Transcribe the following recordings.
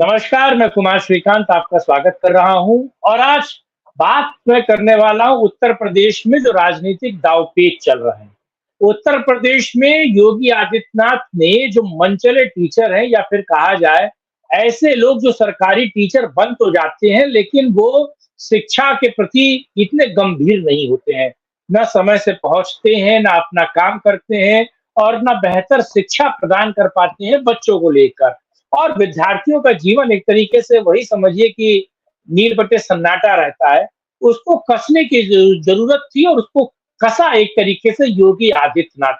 नमस्कार, मैं कुमार श्रीकांत आपका स्वागत कर रहा हूँ और आज बात मैं करने वाला हूँ उत्तर प्रदेश में जो राजनीतिक दांवपेच चल रहे हैं। उत्तर प्रदेश में योगी आदित्यनाथ ने जो मनचले टीचर हैं या फिर कहा जाए ऐसे लोग जो सरकारी टीचर बन तो जाते हैं लेकिन वो शिक्षा के प्रति इतने गंभीर नहीं होते हैं। ना समय से पहुँचते हैं, ना अपना काम करते हैं और ना बेहतर शिक्षा प्रदान कर पाते हैं बच्चों को लेकर। और विद्यार्थियों का जीवन एक तरीके से वही समझिए कि नील बटे सन्नाटा रहता है। उसको कसने की ज़रूरत थी और उसको कसा एक तरीके से योगी आदित्यनाथ।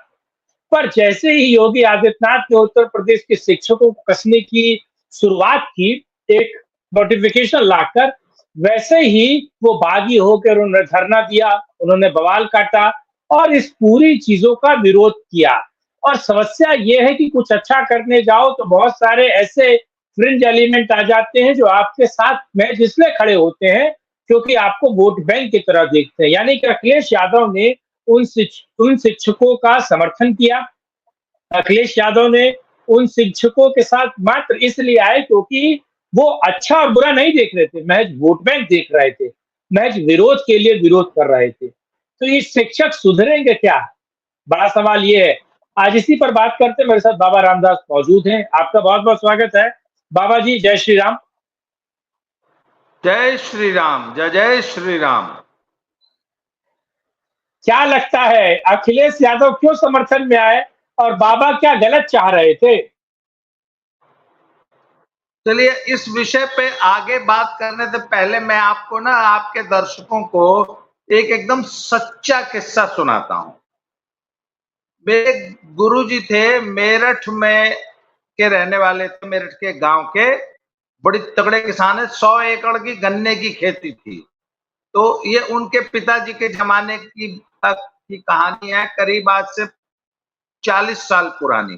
पर जैसे ही योगी आदित्यनाथ ने उत्तर प्रदेश के शिक्षकों को कसने की शुरुआत की, एक नोटिफिकेशन लाकर, वैसे ही वो बागी होकर उन्होंने धरना दिया, उन्होंने बवाल काटा और इस पूरी चीज़ों का विरोध किया। और समस्या ये है कि कुछ अच्छा करने जाओ तो बहुत सारे ऐसे फ्रिंज एलिमेंट आ जाते हैं जो आपके साथ मैच इसलिए खड़े होते हैं क्योंकि आपको वोट बैंक की तरह देखते हैं। यानी कि अखिलेश यादव ने उन शिक्षकों का समर्थन किया। अखिलेश यादव ने उन शिक्षकों के साथ मात्र इसलिए आए क्योंकि वो अच्छा और बुरा नहीं देख रहे थे, महज वोट बैंक देख रहे थे, महज विरोध के लिए विरोध कर रहे थे। तो ये शिक्षक सुधरेंगे क्या? बड़ा सवाल ये है। आज इसी पर बात करते हैं, मेरे साथ बाबा रामदास मौजूद हैं। आपका बहुत-बहुत स्वागत है। बाबा जी, जय श्री राम। जय श्री राम, जय जय श्री राम। क्या लगता है अखिलेश यादव क्यों समर्थन में आए और बाबा क्या गलत चाह रहे थे? चलिए इस विषय पे आगे बात करने से पहले मैं आपको ना आपके दर्शकों को एक एकदम सच्चा किस्सा सुनाता हूँ। मेरे गुरुजी थे मेरठ में के रहने वाले थे, मेरठ के गांव के बड़ी तगड़े किसान है। 100 एकड़ की गन्ने की खेती थी। तो ये उनके पिताजी के जमाने की तक की कहानी है, करीब आज से 40 साल पुरानी।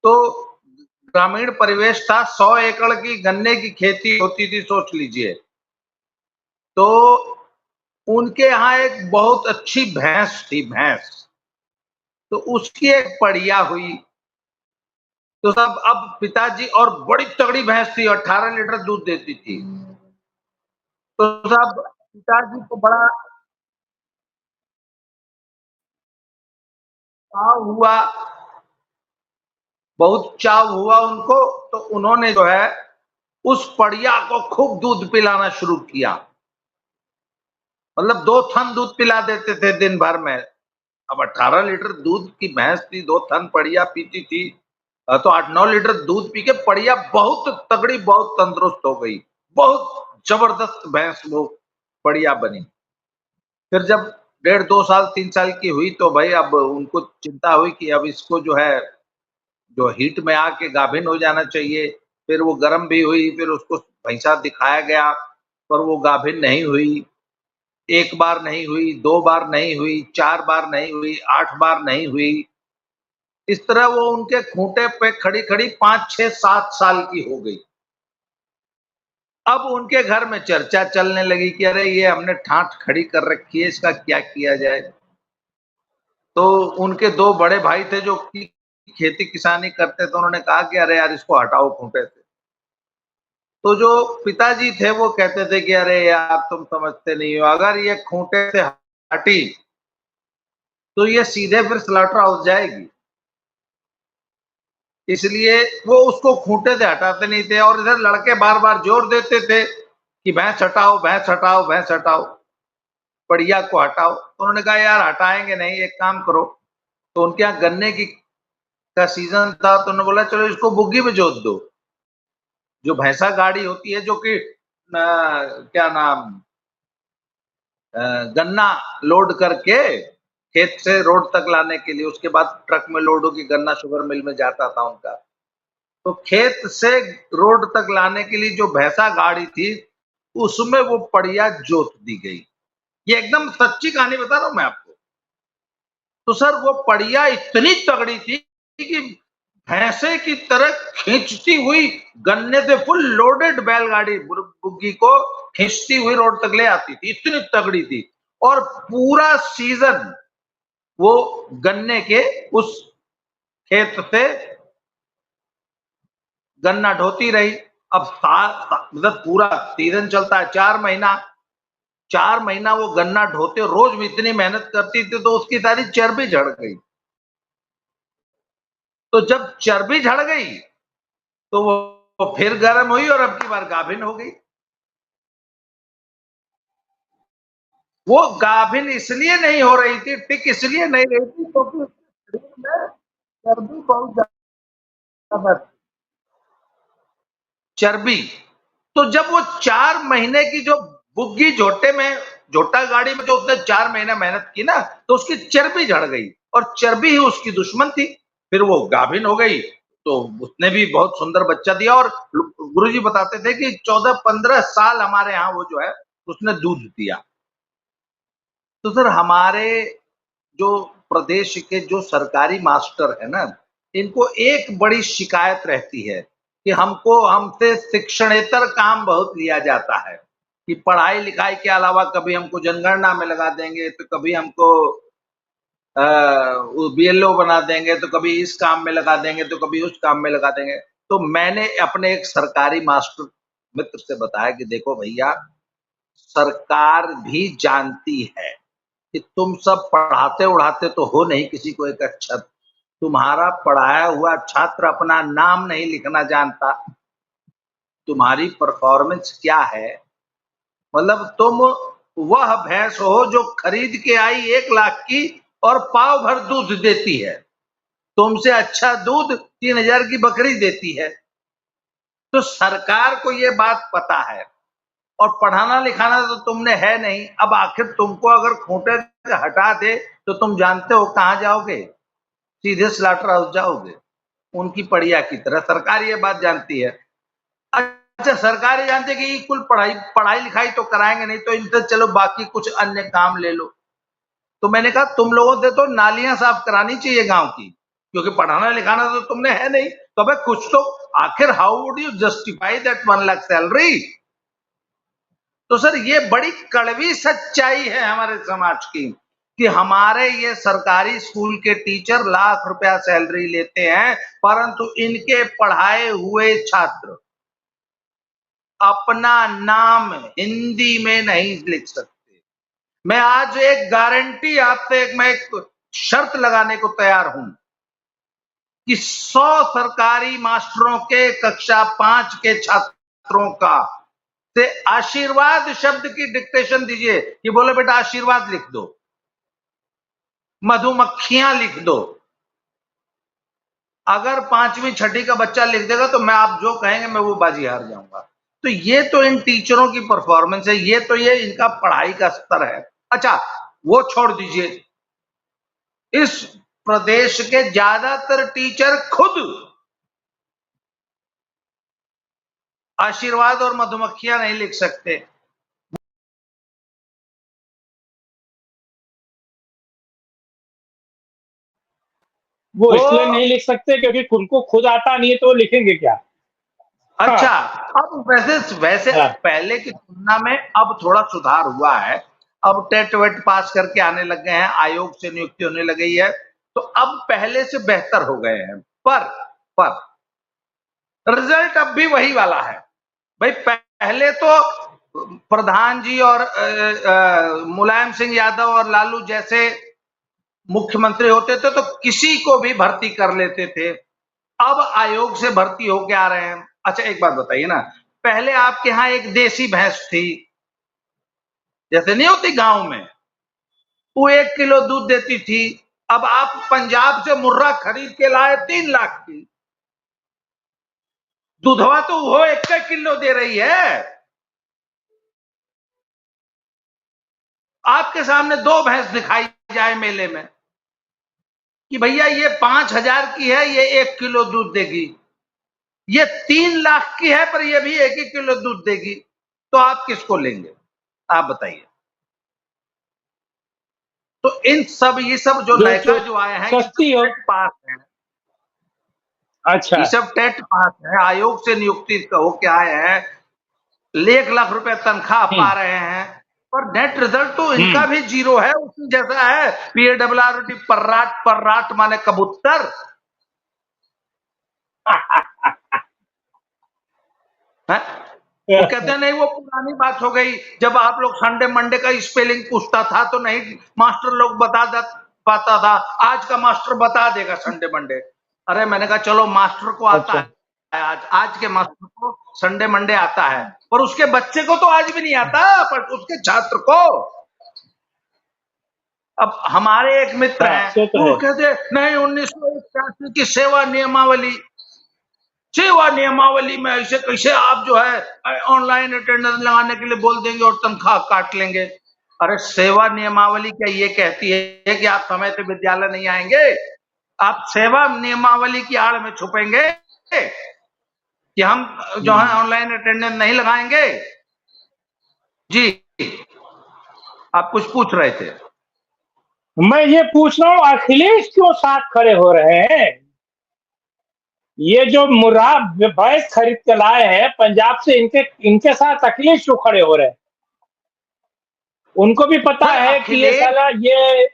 तो ग्रामीण परिवेश था, 100 एकड़ की गन्ने की खेती होती थी, सोच लीजिए। तो उनके यहाँ एक बहुत अच्छी भैंस थी, भैंस। तो उसकी एक बढ़िया हुई। तो सब अब पिताजी, और बड़ी तगड़ी भैंस थी, 18 लीटर दूध देती थी। तो सब पिताजी को बड़ा चाव हुआ, बहुत चाव हुआ उनको। तो उन्होंने जो है उस बढ़िया को खूब दूध पिलाना शुरू किया। मतलब 2 थन दूध पिला देते थे दिन भर में। अब 18 लीटर दूध की भैंस थी, 2 थन बढ़िया पीती थी। तो 8-9 लीटर दूध पी के बढ़िया बहुत तगड़ी, बहुत तंदुरुस्त हो गई। बहुत जबरदस्त भैंस वो बढ़िया बनी। फिर जब 1.5-2 साल 3 साल की हुई तो भाई अब उनको चिंता हुई कि अब इसको जो है, जो हीट में आके गाभिन हो जाना चाहिए। फिर वो गर्म भी हुई, फिर उसको भैंसा दिखाया गया, पर वो गाभिन नहीं हुई। 1 बार नहीं हुई, 2 बार नहीं हुई, 4 बार नहीं हुई, 8 बार नहीं हुई। इस तरह वो उनके खूंटे पे खड़ी-खड़ी 5, 6, 7 साल की हो गई। अब उनके घर में चर्चा चलने लगी कि अरे ये हमने ठाठ खड़ी कर रखी है, इसका क्या किया जाए? तो उनके 2 बड़े भाई थे जो कि खेती किसानी करते थे, उन्होंने कहा कि अरे यार इसको हटाओ खूंटे से। तो जो पिताजी थे वो कहते थे कि अरे यार तुम समझते नहीं हो, अगर ये खूंटे से हटी तो ये सीधे फिर स्लॉटर हाउस जाएगी। इसलिए वो उसको खूंटे से हटाते नहीं थे और इधर लड़के बार-बार जोर देते थे कि भैंस हटाओ, भैंस हटाओ, भैंस हटाओ, बढ़िया को हटाओ। तो उन्होंने कहा यार हटाएँगे नहीं, एक काम करो। तो उनके यहाँ गन्ने की का सीज़न था, तो उन्होंने बोला चलो इसको बुग्गी में जोत दो। जो भैंसा गाड़ी होती है जो कि क्या नाम गन्ना लोड करके खेत से रोड तक लाने के लिए, उसके बाद ट्रक में लोड होके गन्ना शुगर मिल में जाता था उनका। तो खेत से रोड तक लाने के लिए जो भैंसा गाड़ी थी, उसमें वो पड़िया जोत दी गई। ये एकदम सच्ची कहानी बता रहा हूँ मैं आपको। तो सर वो पड़िया इतनी तगड़ी थी कि भैंसे की तरह खींचती हुई गन्ने से फुल लोडेड बैलगाड़ी बुग्गी को खींचती हुई रोड तक ले आती थी, इतनी तगड़ी थी। और पूरा सीजन वो गन्ने के उस खेत से गन्ना ढोती रही। अब मतलब पूरा सीजन चलता है 4 महीना वो गन्ना ढोते, रोज भी इतनी मेहनत करती थी तो उसकी सारी चर्बी झड़ गई। तो जब चर्बी झड़ गई तो वो फिर गर्म हुई और अब की बार गाभिन हो गई। वो गाभिन इसलिए नहीं हो रही थी, टिक इसलिए नहीं रही थी क्योंकि शरीर में चर्बी बहुत ज्यादा थी। चर्बी। तो जब वो 4 महीने की जो बुग्गी झोटा गाड़ी में जो उसने 4 महीना मेहनत की ना, तो उसकी चर्बी झड़ गई और चर्बी ही उसकी दुश्मन थी। फिर वो गाभिन हो गई तो उसने भी बहुत सुंदर बच्चा दिया और गुरुजी बताते थे कि 14-15 साल हमारे यहाँ वो जो है उसने दूध दिया। तो सर हमारे जो प्रदेश के जो सरकारी मास्टर है ना, इनको एक बड़ी शिकायत रहती है कि हमसे शिक्षणेतर काम बहुत लिया जाता है कि पढ़ाई लिखाई के अलावा कभी हमको जनगणना में लगा देंगे, तो कभी हमको बीएलओ बना देंगे, तो कभी इस काम में लगा देंगे, तो कभी उस काम में लगा देंगे। तो मैंने अपने एक सरकारी मास्टर मित्र से बताया कि देखो भैया, सरकार भी जानती है कि तुम सब पढ़ाते उड़ाते तो हो नहीं किसी को एक अच्छा, तुम्हारा पढ़ाया हुआ छात्र अपना नाम नहीं लिखना जानता, तुम्हारी परफॉर्मेंस क्या है? मतलब तुम वह भैंस हो जो खरीद के आई 1 लाख की और पाव भर दूध देती है, तुमसे अच्छा दूध 3,000 की बकरी देती है। तो सरकार को ये बात पता है और पढ़ाना लिखाना तो तुमने है नहीं। अब आखिर तुमको अगर खूंटे से हटा दे तो तुम जानते हो कहां जाओगे? सीधे स्लॉटर हाउस जाओगे, उनकी पड़िया की तरह। सरकार ये बात जानती है। अच्छा, सरकार ये जानती है कि कुल पढ़ाई लिखाई तो कराएंगे नहीं, तो इनसे चलो बाकी कुछ अन्य काम ले लो। तो मैंने कहा तुम लोगों से तो नालियां साफ करानी चाहिए गांव की, क्योंकि पढ़ाना लिखाना तो तुमने है नहीं। तो अबे कुछ तो आखिर how would you justify that 1 lakh salary? तो सर ये बड़ी कड़वी सच्चाई है हमारे समाज की कि हमारे ये सरकारी स्कूल के टीचर लाख रुपया सैलरी लेते हैं, परंतु इनके पढ़ाए हुए छात्र अपना नाम हिंदी में नहीं लिख सकते। मैं आज एक गारंटी आपसे मैं एक शर्त लगाने को तैयार हूं कि 100 सरकारी मास्टरों के कक्षा 5 के छात्रों का से आशीर्वाद शब्द की डिक्टेशन दीजिए कि बोले बेटा आशीर्वाद लिख दो, मधुमक्खियां लिख दो। अगर 5वीं 6ठी का बच्चा लिख देगा तो मैं आप जो कहेंगे मैं वो बाजी हार जाऊंगा। तो ये तो इन टीचरों की परफॉर्मेंस है, ये इनका पढ़ाई का स्तर है। अच्छा, वो छोड़ दीजिए, इस प्रदेश के ज्यादातर टीचर खुद आशीर्वाद और मधुमक्खियां नहीं लिख सकते। वो इसलिए नहीं लिख सकते क्योंकि उनको खुद आता नहीं है, तो वो लिखेंगे क्या? अच्छा, हाँ। अब वैसे हाँ। पहले की तुलना में अब थोड़ा सुधार हुआ है। अब टेट वेट पास करके आने लग गए हैं, आयोग से नियुक्ति होने लगी है, तो अब पहले से बेहतर हो गए हैं। पर रिजल्ट अब भी वही वाला है। भाई पहले तो प्रधान जी और मुलायम सिंह यादव और लालू जैसे मुख्यमंत्री होते थे तो किसी को भी भर्ती कर लेते थे। अब आयोग से भर्ती होके आ रहे हैं। अच्छा एक बात बताइए ना, पहले आपके यहाँ एक देसी भैंस थी, जैसे नहीं होती गांव में, वो 1 किलो दूध देती थी। अब आप पंजाब से मुर्रा खरीद के लाए 3 लाख की, दूधवा तो वो 1 किलो दे रही है। आपके सामने 2 भैंस दिखाई जाए मेले में कि भैया ये 5,000 की है, ये 1 किलो दूध देगी, ये 3 लाख की है पर ये भी 1 किलो दूध देगी, तो आप किसको लेंगे? आप बताइए। तो ये सब जो लड़का जो आए हैं, सस्ती हो। पास है। अच्छा। ये सब टेट पास है, आयोग से नियुक्ति होके आए हैं, 1 लाख रुपए तनख्वाह पा रहे हैं, पर नेट रिजल्ट तो इनका भी 0 है, उसी जैसा है। PARROT पर्राट माने कबूतर। हैं? वो कहते हैं नहीं वो पुरानी बात हो गई, जब आप लोग संडे मंडे का स्पेलिंग पूछता था तो नहीं मास्टर लोग पाता था, आज का मास्टर बता देगा संडे मंडे। अरे मैंने कहा चलो मास्टर को आता अच्छा। है, आज के मास्टर को संडे मंडे आता है, पर उसके बच्चे को तो आज भी नहीं आता, पर उसके छात्र को। अब हमारे एक मित्र हाँ, हैं, सो तो वो है। कहते नहीं 1981 की सेवा नियमावली में ऐसे कैसे आप जो है ऑनलाइन अटेंडेंस लगाने के लिए बोल देंगे और तनख्वाह काट लेंगे। अरे सेवा नियमावली क्या ये कहती है कि आप समय से विद्यालय नहीं आएंगे? आप सेवा नियमावली की आड़ में छुपेंगे कि हम जो है ऑनलाइन अटेंडेंस नहीं लगाएंगे? जी, आप कुछ पूछ रहे थे। मैं ये पूछ रहा हूँ अखिलेश क्यों साथ खड़े हो रहे हैं? ये जो मुर्रा भैंस खरीद के लाए हैं पंजाब से, इनके साथ अखिलेश क्यों खड़े हो रहे हैं? उनको भी पता सर है कि ये अखिलेश, साला ये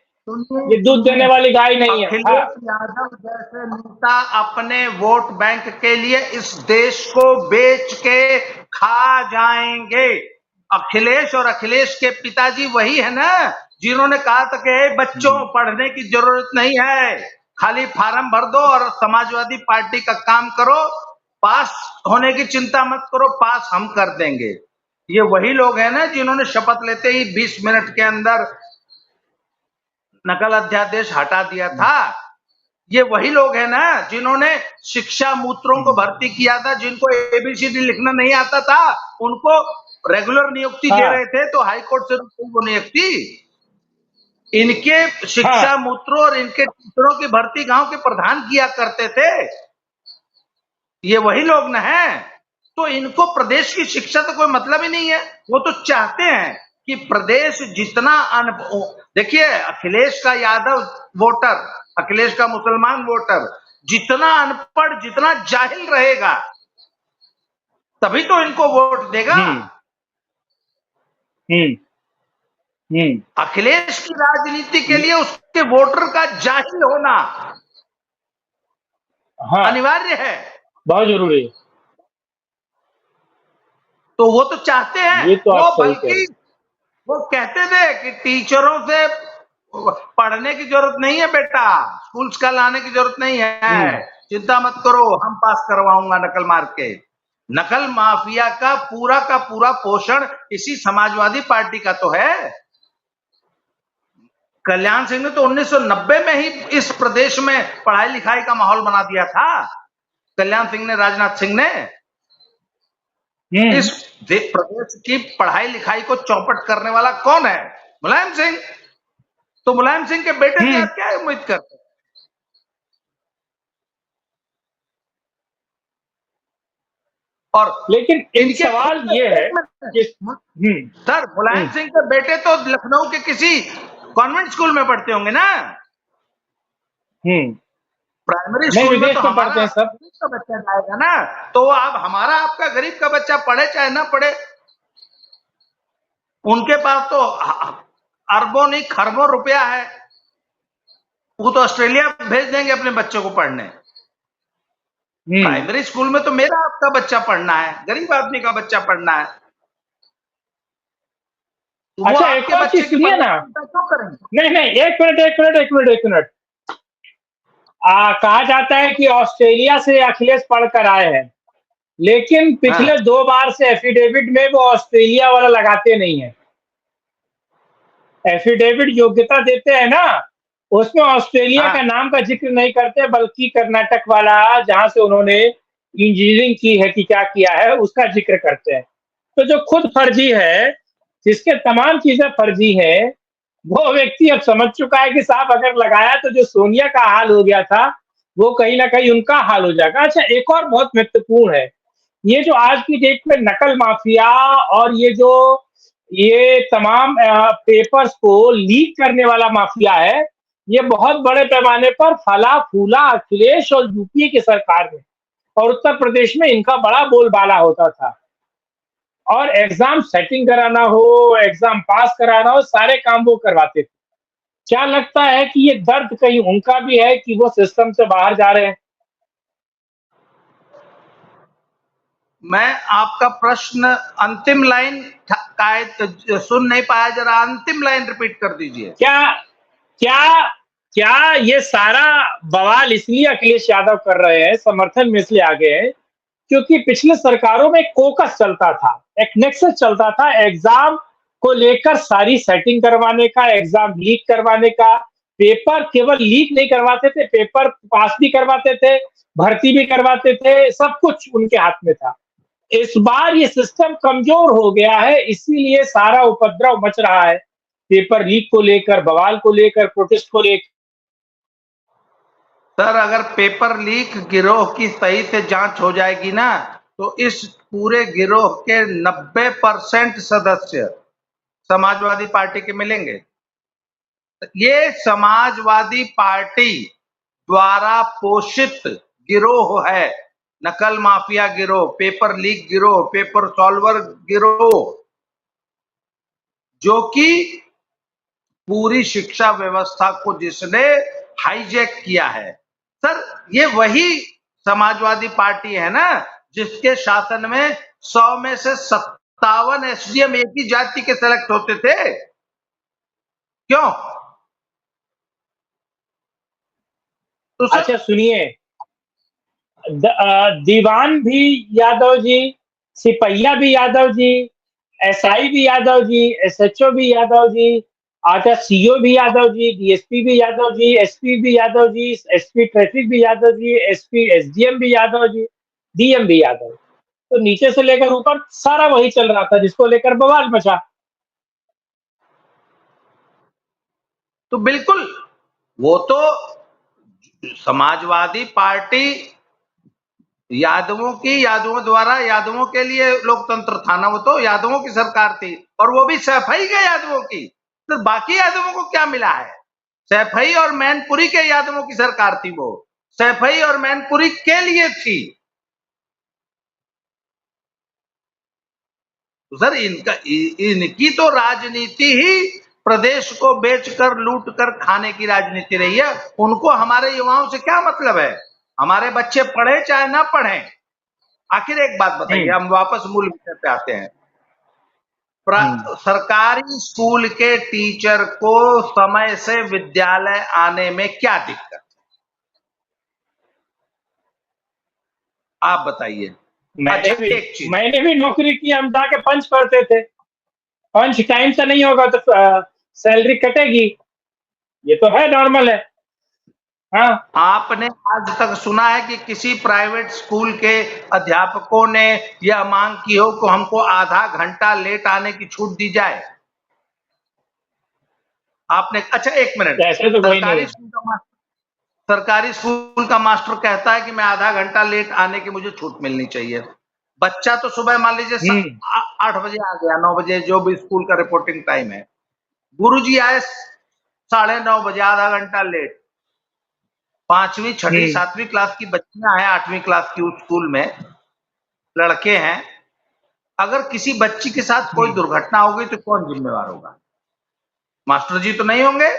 दूध देने वाली गाय नहीं है। हाँ। अखिलेश यादव जैसे नेता अपने वोट बैंक के लिए इस देश को बेच के खा जाएंगे। अखिलेश और अखिलेश के पिताजी वही है ना जिन्होंने कहा था कि बच्चों पढ़ने की जरूरत नहीं है, खाली फार्म भर दो और समाजवादी पार्टी का काम करो, पास होने की चिंता मत करो, पास हम कर देंगे। ये वही लोग हैं ना जिन्होंने शपथ लेते ही 20 मिनट के अंदर नकल अध्यादेश हटा दिया था। ये वही लोग हैं ना जिन्होंने शिक्षा मूत्रों को भर्ती किया था, जिनको एबीसीडी लिखना नहीं आता था, उनको रेगुलर नियुक्ति दे रहे थे तो हाईकोर्ट से रुकी वो नियुक्ति। इनके शिक्षा मूत्रों और इनके टीचरों की भर्ती गांव के प्रधान किया करते थे। ये वही लोग न हैं। तो इनको प्रदेश की शिक्षा तो कोई मतलब ही नहीं है। वो तो चाहते हैं कि प्रदेश जितना देखिए अखिलेश का यादव वोटर, अखिलेश का मुसलमान वोटर जितना अनपढ़ जितना जाहिल रहेगा तभी तो इनको वोट देगा। अखिलेश की राजनीति के लिए उसके वोटर का जाहिल होना अनिवार्य है, बहुत जरूरी है। तो वो तो चाहते हैं। ये तो वो आप सही कह रहे बल्कि हैं। वो कहते थे कि टीचरों से पढ़ने की जरूरत नहीं है बेटा, स्कूल्स का लाने की जरूरत नहीं है, चिंता मत करो हम पास करवाऊंगा नकल मार के। नकल माफिया का पूरा पोषण इसी समाजवादी पार्टी का तो है। कल्याण सिंह ने तो 1990 में ही इस प्रदेश में पढ़ाई लिखाई का माहौल बना दिया था। कल्याण सिंह ने, राजनाथ सिंह ने इस प्रदेश की पढ़ाई लिखाई को चौपट करने वाला कौन है? मुलायम सिंह। तो मुलायम सिंह के बेटे से आप क्या उम्मीद करते हैं? और लेकिन एक सवाल ये है कि सर मुलायम सिंह के बेटे तो लखनऊ के किसी कॉन्वेंट स्कूल में पढ़ते होंगे ना? प्राइमरी स्कूल में तो हमारा गरीब का बच्चा जाएगा ना, तो अब हमारा आपका गरीब का बच्चा पढ़े चाहे ना पढ़े, उनके पास तो अरबों नहीं खरबों रुपया है, वो तो ऑस्ट्रेलिया भेज देंगे अपने बच्चों को पढ़ने। प्राइमरी स्कूल में तो मेरा आपका बच्चा पढ़ना है, गरीब आदमी का बच्चा पढ़ना है। अच्छा एक और चीज सुनिए ना, नहीं एक मिनट। कहा जाता है कि ऑस्ट्रेलिया से अखिलेश पढ़कर आए हैं, लेकिन पिछले 2 बार से एफिडेविट में वो ऑस्ट्रेलिया वाला लगाते नहीं है। एफिडेविट योग्यता देते हैं ना, उसमें ऑस्ट्रेलिया का नाम का जिक्र नहीं करते, बल्कि कर्नाटक वाला जहां से उन्होंने इंजीनियरिंग की है कि क्या किया है उसका जिक्र करते हैं। तो जो खुद फर्जी है, जिसके तमाम चीजें फर्जी है, वो व्यक्ति अब समझ चुका है कि साहब अगर लगाया तो जो सोनिया का हाल हो गया था वो कहीं ना कहीं उनका हाल हो जाएगा। अच्छा एक और बहुत महत्वपूर्ण है, ये जो आज की डेट में नकल माफिया और ये तमाम पेपर्स को लीक करने वाला माफिया है, ये बहुत बड़े पैमाने पर फला फूला अखिलेश और यूपीए की सरकार में, और उत्तर प्रदेश में इनका बड़ा बोलबाला होता था। और एग्जाम सेटिंग कराना हो, एग्जाम पास कराना हो, सारे काम वो करवाते थे। क्या लगता है कि ये दर्द कहीं उनका भी है कि वो सिस्टम से बाहर जा रहे हैं? मैं आपका प्रश्न अंतिम लाइन सुन नहीं पाया, जरा अंतिम लाइन रिपीट कर दीजिए। क्या क्या क्या ये सारा बवाल इसलिए अखिलेश यादव कर रहे हैं, समर्थन में इसलिए आगे हैं क्योंकि पिछले सरकारों में कोकस चलता था, एक नेक्सस चलता था एग्जाम को लेकर, सारी सेटिंग करवाने का, एग्जाम लीक करवाने का। पेपर केवल लीक नहीं करवाते थे, पेपर पास भी करवाते थे, भर्ती भी करवाते थे, सब कुछ उनके हाथ में था। इस बार ये सिस्टम कमजोर हो गया है, इसीलिए सारा उपद्रव मच रहा है, पेपर लीक को लेकर, बवाल को लेकर, प्रोटेस्ट को लेकर। सर, अगर पेपर लीक गिरोह की सही से जांच हो जाएगी ना, तो इस पूरे गिरोह के 90% सदस्य समाजवादी पार्टी के मिलेंगे। ये समाजवादी पार्टी द्वारा पोषित गिरोह है, नकल माफिया गिरोह, पेपर लीक गिरोह, पेपर सॉल्वर गिरोह, जो कि पूरी शिक्षा व्यवस्था को जिसने हाईजैक किया है। सर, ये वही समाजवादी पार्टी है ना जिसके शासन में 100 में से 57 एसडीएम एक ही जाति के सेलेक्ट होते थे। क्यों? तो सर, अच्छा सुनिए, दीवान भी यादव जी, सिपहिया भी यादव जी, एसआई भी यादव जी, एसएचओ भी यादव जी, आता सीओ भी यादव जी, डीएसपी भी यादव जी, एसपी भी यादव जी, एसपी ट्रैफिक भी यादव जी, एसपी एसडीएम भी यादव जी, डीएम भी यादव। तो नीचे से लेकर ऊपर सारा वही चल रहा था जिसको लेकर बवाल मचा। तो बिल्कुल, वो तो समाजवादी पार्टी यादवों द्वारा, यादवों के लिए लोकतंत्र था ना, वो तो यादवों की सरकार थी, और वो भी सैफई के यादवों की। तो बाकी यादवों को क्या मिला है? सैफई और मैनपुरी के यादवों की सरकार थी, वो सैफई और मैनपुरी के लिए थी। तो सर, इनकी तो राजनीति ही प्रदेश को बेचकर, लूट कर खाने की राजनीति रही है। उनको हमारे युवाओं से क्या मतलब है? हमारे बच्चे पढ़े चाहे ना पढ़े। आखिर एक बात बताइए, हम वापस मूल विषय पे आते हैं। सरकारी स्कूल के टीचर को समय से विद्यालय आने में क्या दिक्कत? आप बताइए। मैंने भी नौकरी की, हम जाके पंच करते थे, पंच टाइम से नहीं होगा तो सैलरी कटेगी, ये तो है, नॉर्मल है। हाँ, आपने आज तक सुना है कि किसी प्राइवेट स्कूल के अध्यापकों ने यह मांग की हो कि हमको आधा घंटा लेट आने की छूट दी जाए? आपने, अच्छा एक मिनट, ऐसे तो कोई नहीं। सरकारी स्कूल का मास्टर कहता है कि मैं आधा घंटा लेट आने की मुझे छूट मिलनी चाहिए। बच्चा तो सुबह मान लीजिए 8 बजे आ गया, 9 बजे, जो भी स्कूल का रिपोर्टिंग टाइम है, गुरुजी आए 9:30 बजे, आधा घंटा लेट। 5वीं, 6वीं, 7वीं क्लास की बच्चियां हैं, 8वीं क्लास की उस स्कूल में लड़के हैं। अगर किसी बच्ची के साथ कोई दुर्घटना हो गई तो कौन जिम्मेवार होगा? मास्टर जी तो नहीं होंगे।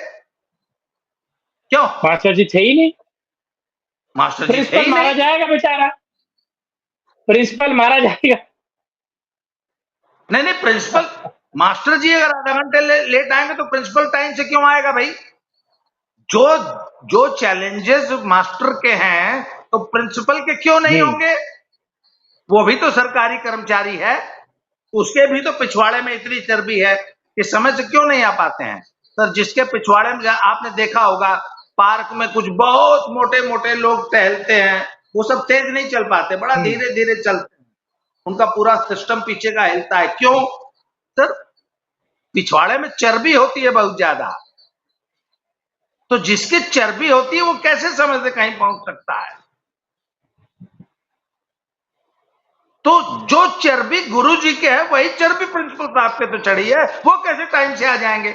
क्यों? मास्टर जी थे ही नहीं। मास्टर जी थे ही मारा नहीं। जाएगा बेचारा, प्रिंसिपल मारा जाएगा। नहीं, प्रिंसिपल, मास्टर जी अगर आधा घंटे लेट आएंगे तो प्रिंसिपल टाइम से क्यों आएगा भाई? जो चैलेंजेस मास्टर के हैं तो प्रिंसिपल के क्यों नहीं होंगे? वो भी तो सरकारी कर्मचारी है, उसके भी तो पिछवाड़े में इतनी चर्बी है कि समय से क्यों नहीं आ पाते हैं? सर, जिसके पिछवाड़े में, आपने देखा होगा पार्क में कुछ बहुत मोटे मोटे लोग टहलते हैं, वो सब तेज नहीं चल पाते, बड़ा धीरे धीरे चलते हैं, उनका पूरा सिस्टम पीछे का हिलता है। क्यों? सर, पिछवाड़े में चर्बी होती है बहुत ज्यादा, तो जिसकी चर्बी होती है वो कैसे समय से कहीं पहुंच सकता है? तो जो चर्बी गुरुजी के है वही चर्बी प्रिंसिपल साहब पे तो चढ़ी है, वो कैसे टाइम से आ जाएंगे?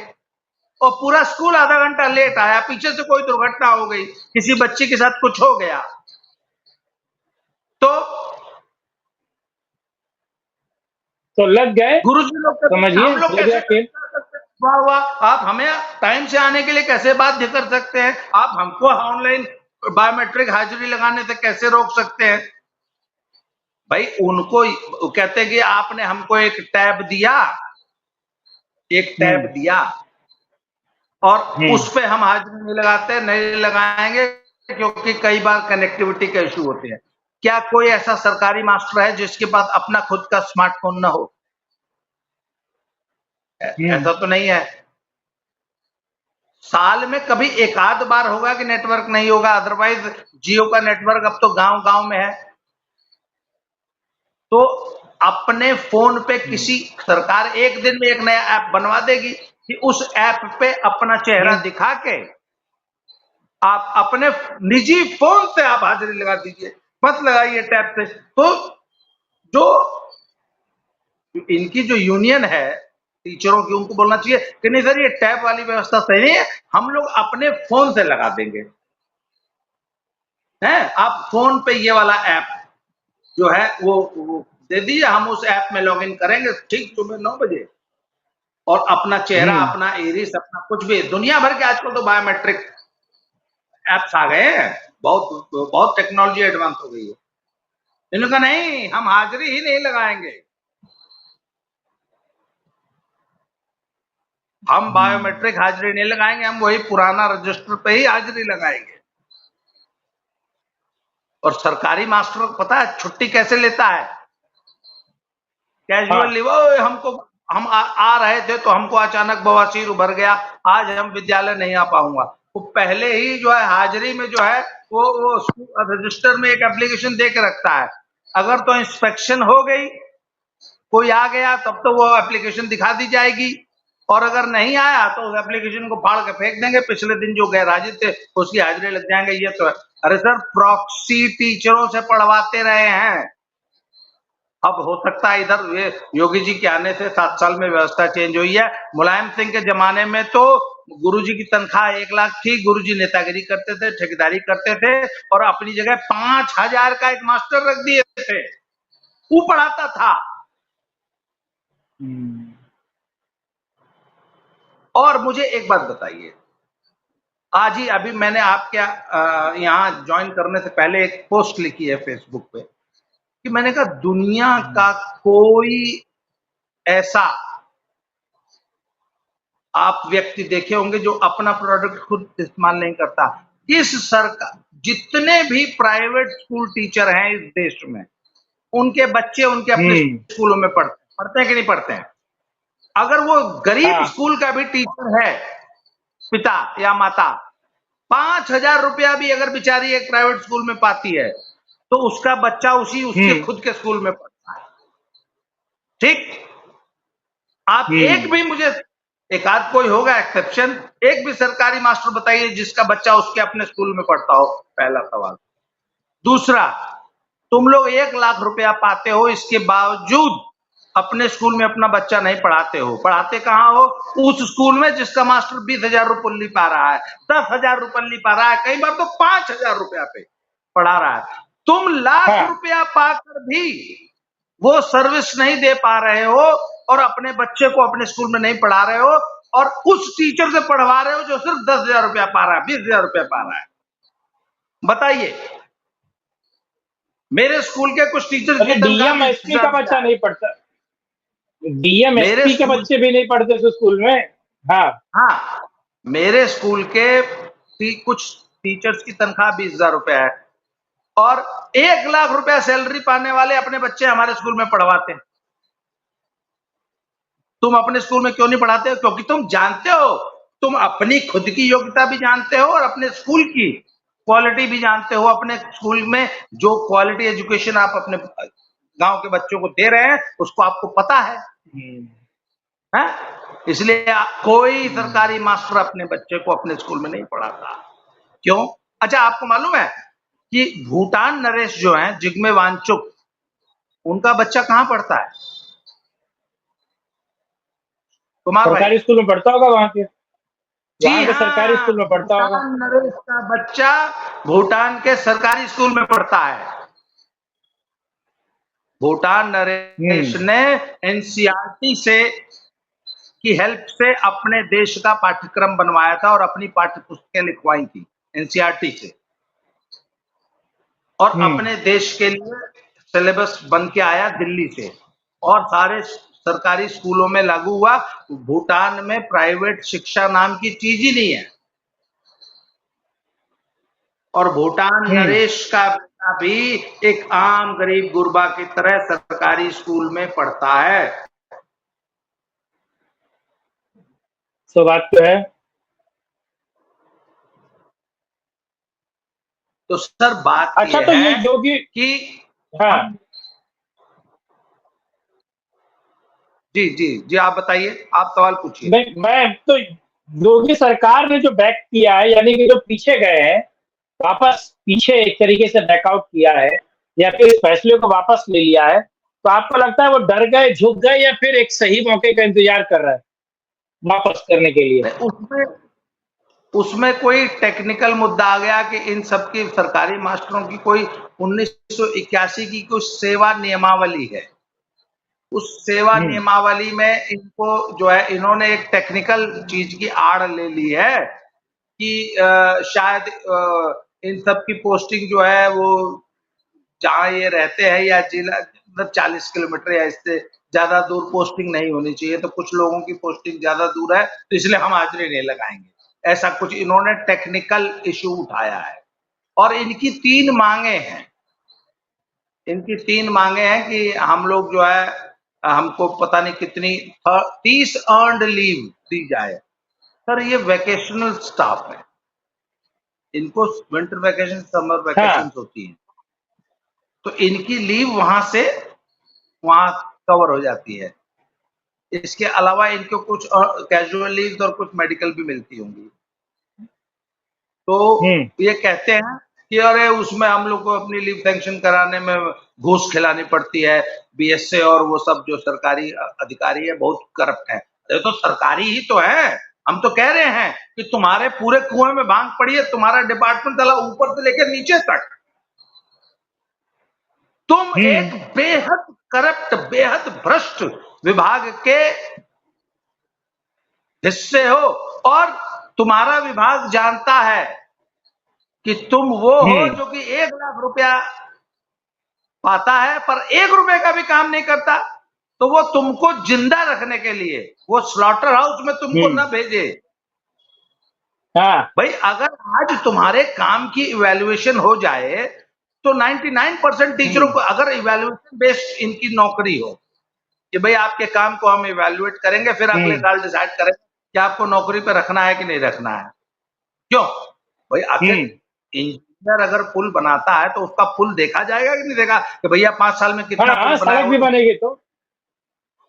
और पूरा स्कूल आधा घंटा लेट आया, पीछे से कोई दुर्घटना हो गई, किसी बच्ची के साथ कुछ हो गया तो लग गए, गुरुजी लोग, समझिए, हम लोग कैसे? वाह वाह, आप हमें टाइम से आने के लिए कैसे बाध्य कर सकते हैं? आप हमको ऑनलाइन बायोमेट्रिक हाजिरी लगाने से कैसे रोक सकते हैं? भाई उनको वो कहते हैं कि आपने हमको एक टैब दिया, एक टैब दिया और उस पे हम हाजिरी नहीं लगाते, नहीं लगाएंगे क्योंकि कई बार कनेक्टिविटी के इशू होते हैं। क्या कोई ऐसा सरकारी मास्टर है जिसके पास अपना खुद का स्मार्टफोन ना हो? ऐसा तो नहीं है। साल में कभी एक आध बार होगा कि नेटवर्क नहीं होगा, अदरवाइज जियो का नेटवर्क अब तो गांव गांव में है। तो अपने फोन पे किसी सरकार एक दिन में एक नया ऐप बनवा देगी कि उस ऐप पे अपना चेहरा दिखा के आप अपने निजी फोन से आप हाजिरी लगा दीजिए, मत लगाइए टैब से। तो जो इनकी जो यूनियन है टीचरों की, उनको बोलना चाहिए कि नहीं सर, ये टैब वाली व्यवस्था सही नहीं है, हम लोग अपने फोन से लगा देंगे। हैं, आप फोन पे ये वाला ऐप जो है वो दे दीजिए, हम उस ऐप में लॉगिन करेंगे ठीक सुबह 9 बजे और अपना चेहरा, अपना इरिस, अपना कुछ भी, दुनिया भर के आजकल तो बायोमेट्रिक एप्स आ गए हैं, बहुत बहुत टेक्नोलॉजी एडवांस हो गई है। इन्होंने कहा नहीं, हम हाजिरी ही नहीं लगाएंगे, हम बायोमेट्रिक हाजिरी नहीं लगाएंगे, हम वही पुराना रजिस्टर पे ही हाजिरी लगाएंगे। और सरकारी मास्टर पता है छुट्टी कैसे लेता है? Casual leave. हमको हम आ रहे थे तो हमको अचानक बवासीर उभर गया, आज हम विद्यालय नहीं आ पाऊंगा। वो पहले ही जो है हाजिरी में जो है वो रजिस्टर में एक एप्लीकेशन दे के रखता है, अगर तो इंस्पेक्शन हो गई, कोई आ गया तब तो वो एप्लीकेशन दिखा दी जाएगी, और अगर नहीं आया तो उस एप्लीकेशन को फाड़ के फेंक देंगे, पिछले दिन जो गैर हाजिर थे उसकी हाजिरी लग जाएंगे। ये तो है। अरे सर, प्रॉक्सी टीचरों से पढ़वाते रहे हैं। अब हो सकता है इधर ये योगी जी के आने से 7 साल में व्यवस्था चेंज हुई है। मुलायम सिंह के जमाने में तो गुरुजी की तनख्वाह 1 लाख थी, गुरुजी नेतागिरी करते थे, ठेकेदारी करते थे और अपनी जगह 5,000 का एक मास्टर रख दिए थे, वो पढ़ाता था। और मुझे एक बात बताइए, आज ही अभी मैंने आपके यहाँ ज्वाइन करने से पहले एक पोस्ट लिखी है फेसबुक पे कि मैंने कहा दुनिया का कोई ऐसा आप व्यक्ति देखे होंगे जो अपना प्रोडक्ट खुद इस्तेमाल नहीं करता। इस सरकार, जितने भी प्राइवेट स्कूल टीचर हैं इस देश में, उनके बच्चे उनके अपने स्कूलों में पढ़ते हैं कि नहीं पढ़ते हैं? अगर वो गरीब स्कूल का भी टीचर है, पिता या माता, 5,000 रुपया भी अगर बेचारी एक प्राइवेट स्कूल में पाती है तो उसका बच्चा उसके खुद के स्कूल में पढ़ता है। ठीक, आप एक भी मुझे, एक आध कोई होगा एक्सेप्शन, एक भी सरकारी मास्टर बताइए जिसका बच्चा उसके अपने स्कूल में पढ़ता हो, पहला सवाल। दूसरा, तुम लोग 1 लाख रुपया पाते हो, इसके बावजूद अपने स्कूल में अपना बच्चा नहीं पढ़ाते हो। पढ़ाते कहाँ हो? उस स्कूल में जिसका मास्टर 20,000 रुपये पा रहा है, 10,000 रुपये पा रहा है, कई बार तो 5,000 रुपया पे पढ़ा रहा है। तुम लाख रुपया पाकर भी वो सर्विस नहीं दे पा रहे हो और अपने बच्चे को अपने स्कूल में नहीं पढ़ा रहे हो, और उस टीचर से पढ़वा रहे हो जो सिर्फ 10,000 रुपया पा रहा है, 20,000 रुपया पा रहा है। बताइए, मेरे स्कूल के कुछ टीचर डीएम एसपी का बच्चा नहीं पढ़ता, डीएम एसपी के बच्चे भी नहीं पढ़ते उस स्कूल में। हाँ, मेरे स्कूल के कुछ टीचर्स की तनख्वाह 20,000 रुपया है और 1 लाख रुपया सैलरी पाने वाले अपने बच्चे हमारे स्कूल में पढ़वाते हैं। तुम अपने स्कूल में क्यों नहीं पढ़ाते हो? क्योंकि तुम जानते हो, तुम अपनी खुद की योग्यता भी जानते हो और अपने स्कूल की क्वालिटी भी जानते हो। अपने स्कूल में जो क्वालिटी एजुकेशन आप अपने गांव के बच्चों को दे रहे हैं उसको आपको पता है। इसलिए कोई सरकारी मास्टर अपने बच्चे को अपने स्कूल में नहीं पढ़ाता। क्यों? अच्छा, आपको मालूम है कि भूटान नरेश जो हैं, जिग्मे वांगचुक, उनका बच्चा कहां पढ़ता है? सरकारी स्कूल में पढ़ता होगा, वहां के सरकारी स्कूल में पढ़ता होगा। भूटान नरेश का बच्चा भूटान के सरकारी स्कूल में पढ़ता है। भूटान नरेश ने एनसीईआरटी से की हेल्प से अपने देश का पाठ्यक्रम बनवाया था और अपनी पाठ्य पुस्तकें लिखवाई थी एनसीईआरटी से, और अपने देश के लिए सिलेबस बन के आया दिल्ली से और सारे सरकारी स्कूलों में लागू हुआ। भूटान में प्राइवेट शिक्षा नाम की चीज ही नहीं है। और भूटान नरेश का बेटा भी एक आम गरीब गुरबा की तरह सरकारी स्कूल में पढ़ता है। सो बात तो है। तो सर बात अच्छा, ये तो ये है योगी, कि हाँ जी जी जी, आप बताइए, आप सवाल पूछिए। नहीं, मैं तो योगी सरकार ने जो बैक किया है, यानी कि जो पीछे गए हैं, वापस पीछे एक तरीके से बैकआउट किया है या फिर इस फैसले को वापस ले लिया है, तो आपको लगता है वो डर गए, झुक गए, या फिर एक सही मौके का इंतजार कर रहे हैं वापस करने के लिए? उसमें उसमें कोई टेक्निकल मुद्दा आ गया कि इन सबकी सरकारी मास्टरों की कोई 1981 की कुछ सेवा नियमावली है। उस सेवा नियमावली में इनको जो है, इन्होंने एक टेक्निकल चीज की आड़ ले ली है कि शायद इन सब की पोस्टिंग जो है वो जहां ये रहते हैं या जिला मतलब 40 किलोमीटर या इससे ज्यादा दूर पोस्टिंग नहीं होनी चाहिए। तो कुछ लोगों की पोस्टिंग ज्यादा दूर है तो इसलिए हम हाजिरी नहीं लगाएंगे, ऐसा कुछ इन्होंने टेक्निकल इशू उठाया है। और इनकी 3 मांगे हैं। इनकी 3 मांगे हैं कि हम लोग जो है, हमको पता नहीं कितनी 30 अर्नड लीव दी जाए। सर ये वैकेशनल स्टाफ है, इनको विंटर वैकेशन समर वैकेशन हाँ। होती है, तो इनकी लीव वहां से वहां कवर हो जाती है। इसके अलावा इनको कुछ कैजुअल लीव और कुछ मेडिकल भी मिलती होंगी। तो ये कहते हैं कि अरे उसमें हम लोग को अपनी लीव सैंक्शन कराने में घूस खिलानी पड़ती है, बीएसए और वो सब जो सरकारी अधिकारी है बहुत करप्ट है। अरे तो सरकारी ही तो है। हम तो कह रहे हैं कि तुम्हारे पूरे कुएं में भांग पड़ी है, तुम्हारा डिपार्टमेंट चला ऊपर से लेकर नीचे तक। तुम एक बेहद करप्ट, बेहद भ्रष्ट विभाग के हिस्से हो और तुम्हारा विभाग जानता है कि तुम वो हो जो कि 1 लाख रुपया पाता है पर 1 रुपए का भी काम नहीं करता। तो वो तुमको जिंदा रखने के लिए वो स्लॉटर हाउस में तुमको न भेजे। हाँ। भाई अगर आज तुम्हारे काम की इवैल्यूएशन हो जाए तो 99% टीचरों को, अगर इवैल्यूएशन बेस्ड इनकी नौकरी हो कि भाई आपके काम को हम इवैल्यूएट करेंगे फिर अगले साल डिसाइड करेंगे कि आपको नौकरी पे रखना है कि नहीं रखना है। क्यों भाई? आखिर इंजीनियर अगर पुल बनाता है तो उसका पुल देखा जाएगा कि नहीं देखा कि भैया 5 साल में कितना पुल बनाया। सड़क भी बनेगी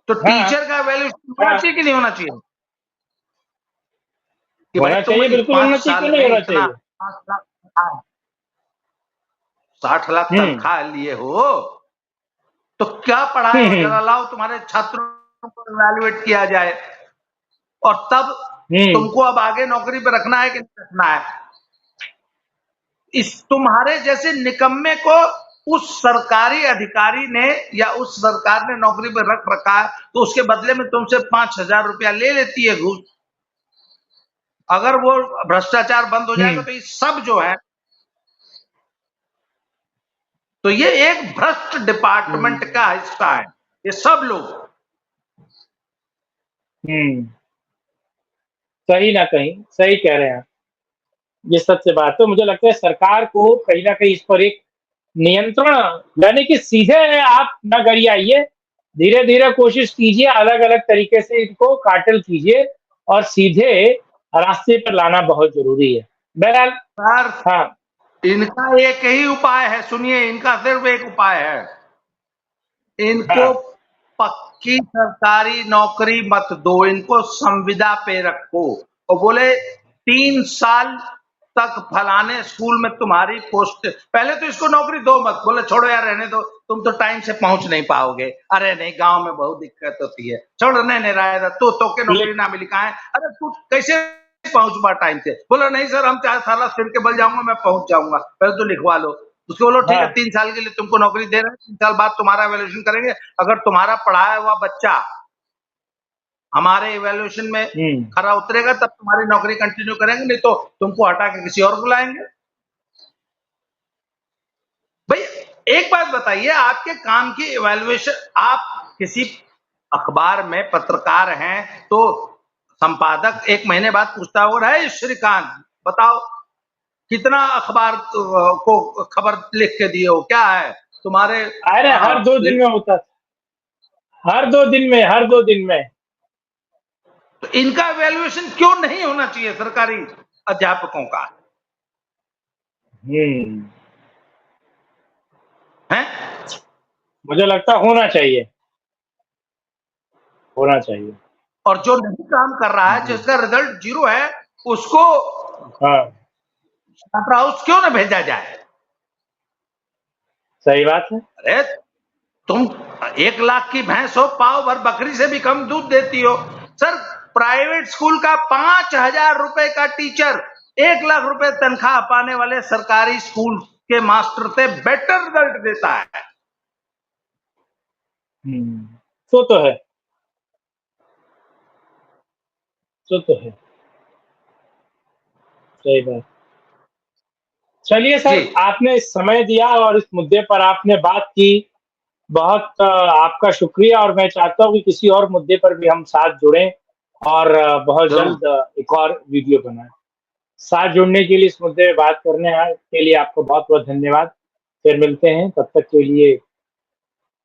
तो टीचर का इवैल्यूएशन होना चाहिए कि नहीं होना चाहिए कि भाई तुम बिल्कुल 5 होना चाहिए, साल क्यों नहीं में होना इतना चाहिए? 60 लाख तनख्वाह लिए हो तो क्या पढ़ाए हो? जरा लाओ तुम्हारे छात्रों को इवैल्यूएट किया जाए और तब तुमको अब आगे नौकरी पे रखना है कि नहीं रखना है। इस तुम्हारे जैसे निकम्मे को उस सरकारी अधिकारी ने या उस सरकार ने नौकरी पे रख रखा है तो उसके बदले में तुमसे 5,000 रुपया ले लेती है घूस। अगर वो भ्रष्टाचार बंद हो जाएगा तो ये सब जो है, तो ये एक भ्रष्ट डिपार्टमेंट का हिस्सा है ये सब लोग। कहीं ना कहीं सही कह रहे हैं आप। ये सत्य बात है। मुझे लगता है सरकार को कहीं ना कहीं इस पर एक नियंत्रण, यानी कि सीधे आप न गरियाइए, धीरे धीरे कोशिश कीजिए, अलग अलग तरीके से इनको कार्टेल कीजिए और सीधे रास्ते पर लाना बहुत जरूरी है। बहरहाल सर हाँ, इनका एक ही उपाय है, सुनिए, इनका सिर्फ एक उपाय है, इनको पक्की सरकारी नौकरी मत दो, इनको संविदा पे रखो और बोले 3 साल तक फलाने स्कूल में तुम्हारी पोस्ट, पहले तो इसको नौकरी दो मत, बोले छोड़ो यार रहने दो, तुम तो टाइम से पहुंच नहीं पाओगे, अरे नहीं गांव में बहुत दिक्कत होती है, छोड़ो नहीं रहा तो के नौकरी ना मिली, कहा है, अरे तू कैसे पहुंच पा टाइम से, बोला नहीं सर हम 4 साल फिर के बल जाऊंगा, मैं पहुंच जाऊंगा, पहले तो लिखवा लो। उसको बोलो ठीक है 3 साल के लिए तुमको नौकरी दे रहे हैं, 3 साल बाद तुम्हारा इवैल्यूएशन करेंगे, अगर तुम्हारा पढ़ाया हुआ बच्चा हमारे इवैल्यूएशन में खरा उतरेगा तब तुम्हारी नौकरी कंटिन्यू करेंगे, नहीं तो तुमको हटा के किसी और बुलाएंगे। भाई एक बात बताइए, आपके काम की इवैल्यूएशन, आप किसी अखबार में पत्रकार हैं तो संपादक 1 महीने बाद पूछता होगा, है श्रीकांत बताओ कितना अखबार को खबर लिख के दिए हो, क्या है तुम्हारे? अरे हर 2 दिन में होता था, हर 2 दिन में, हर 2 दिन में। तो इनका इवैल्यूएशन क्यों नहीं होना चाहिए सरकारी अध्यापकों का? है मुझे लगता है होना चाहिए, होना चाहिए। और जो नहीं काम कर रहा है, जिसका रिजल्ट 0 है, उसको हाँ, छात्रा हाउस क्यों ना भेजा जाए? सही बात है। अरे तुम 1 लाख की भैंस हो, पाव भर बकरी से भी कम दूध देती हो। सर, प्राइवेट स्कूल का 5,000 रुपए का टीचर 1 लाख रुपए तनख्वाह पाने वाले सरकारी स्कूल के मास्टर से बेटर रिजल्ट देता है। तो है, तो है, सही बात। चलिए सर, जी आपने समय दिया और इस मुद्दे पर आपने बात की, बहुत आपका शुक्रिया। और मैं चाहता हूँ कि किसी और मुद्दे पर भी हम साथ जुड़ें और बहुत जरूर। जल्द एक और वीडियो बनाएं। साथ जुड़ने के लिए, इस मुद्दे पे बात करने के लिए आपको बहुत-बहुत धन्यवाद। फिर मिलते हैं, तब तक के लिए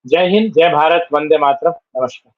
जय हिंद, जय भारत, वंदे मातरम, नमस्कार।